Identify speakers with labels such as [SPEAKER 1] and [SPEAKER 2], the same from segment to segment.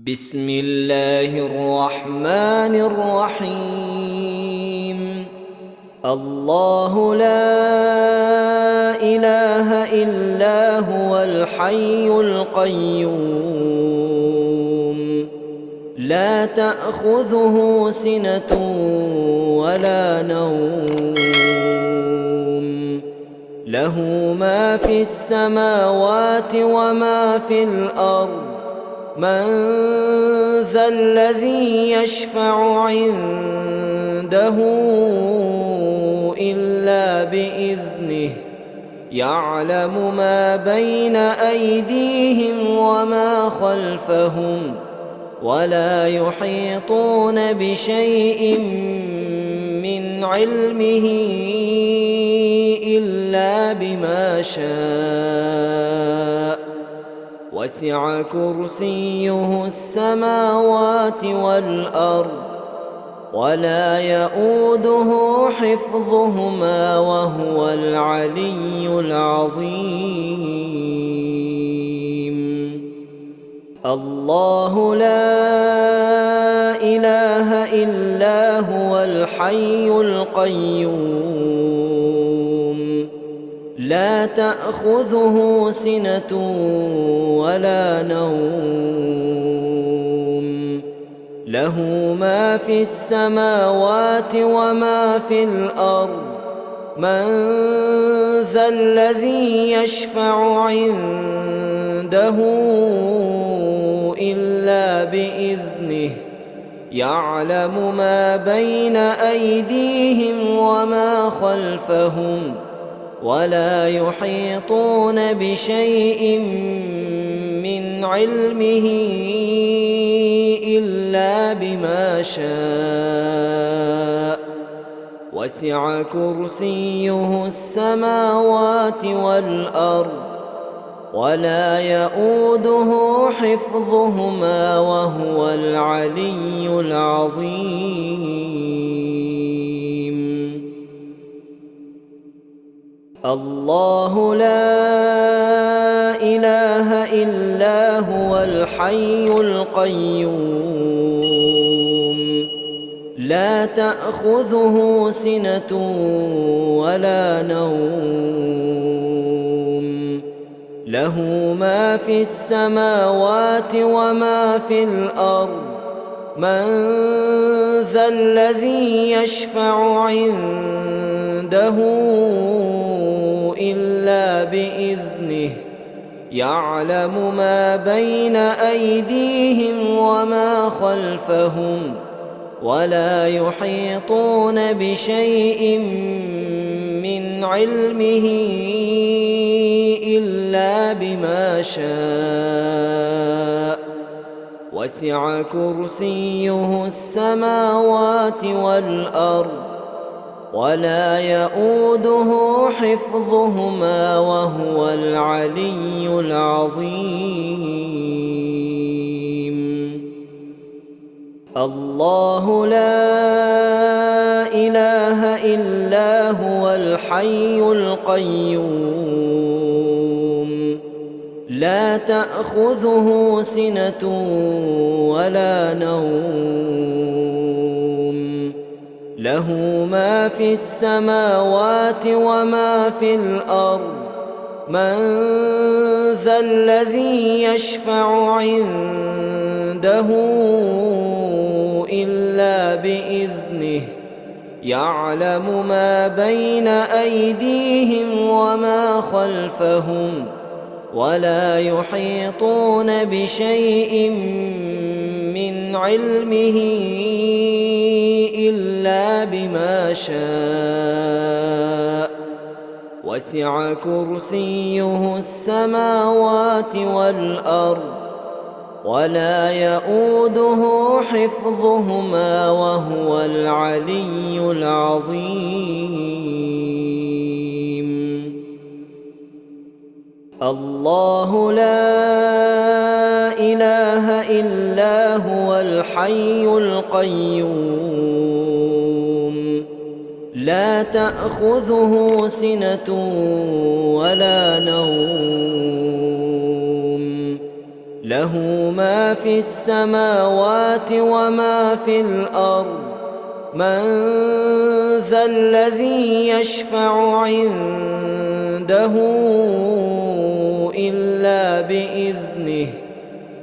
[SPEAKER 1] بسم الله الرحمن الرحيم. الله لا إله إلا هو الحي القيوم لا تأخذه سنة ولا نوم له ما في السماوات وما في الأرض من ذا الذي يشفع عنده إلا بإذنه يعلم ما بين أيديهم وما خلفهم ولا يحيطون بشيء من علمه إلا بما شاء وسع كرسيه السماوات والأرض ولا يؤوده حفظهما وهو العلي العظيم. الله لا إله إلا هو الحي القيوم لا تأخذه سنة ولا نوم له ما في السماوات وما في الأرض من ذا الذي يشفع عنده إلا بإذنه يعلم ما بين أيديهم وما خلفهم ولا يحيطون بشيء من علمه إلا بما شاء وسع كرسيه السماوات والأرض ولا يؤوده حفظهما وهو العلي العظيم. الله لا إله إلا هو الحي القيوم لا تأخذه سنة ولا نوم له ما في السماوات وما في الأرض من ذا الذي يشفع عنده إلا بإذنه يعلم ما بين أيديهم وما خلفهم ولا يحيطون بشيء من علمه إلا بما شاء وسع كرسيه السماوات والأرض ولا يؤوده حفظهما وهو العلي العظيم. الله لا إله إلا هو الحي القيوم لا تأخذه سنة ولا نوم له ما في السماوات وما في الأرض من ذا الذي يشفع عنده إلا بإذنه يعلم ما بين أيديهم وما خلفهم ولا يحيطون بشيء من علمه إلا بما شاء وسع كرسيه السماوات والأرض ولا يؤوده حفظهما وهو العلي العظيم. الله لا إله إلا هو الحي القيوم لا تأخذه سنة ولا نوم له ما في السماوات وما في الأرض من ذا الذي يشفع عنده إلا بإذنه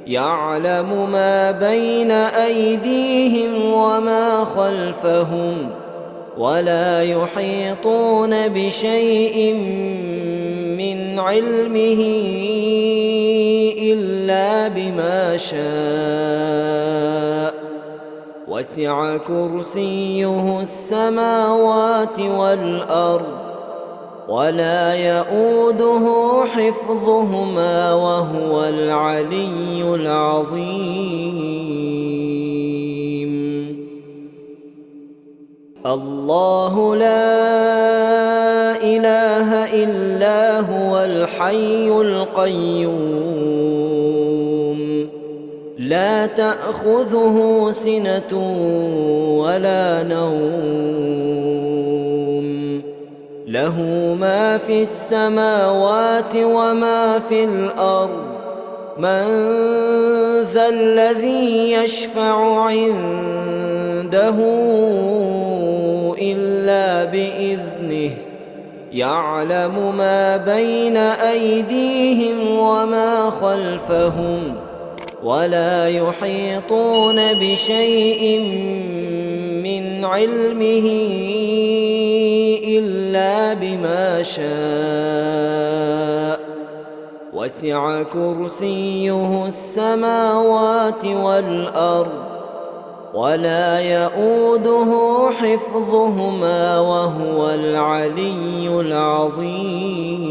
[SPEAKER 1] يعلم ما بين أيديهم وما خلفهم ولا يحيطون بشيء من علمه إلا بما شاء وسع كرسيه السماوات والأرض ولا يؤوده حفظهما وهو العلي العظيم. الله لا إله إلا هو الحي القيوم لا تأخذه سنة ولا نوم له ما في السماوات وما في الأرض من ذا الذي يشفع عنده إلا بإذنه يعلم ما بين أيديهم وما خلفهم ولا يحيطون بشيء من علمه إلا بما شاء وسع كرسيه السماوات والأرض ولا يؤوده حفظهما وهو العلي العظيم.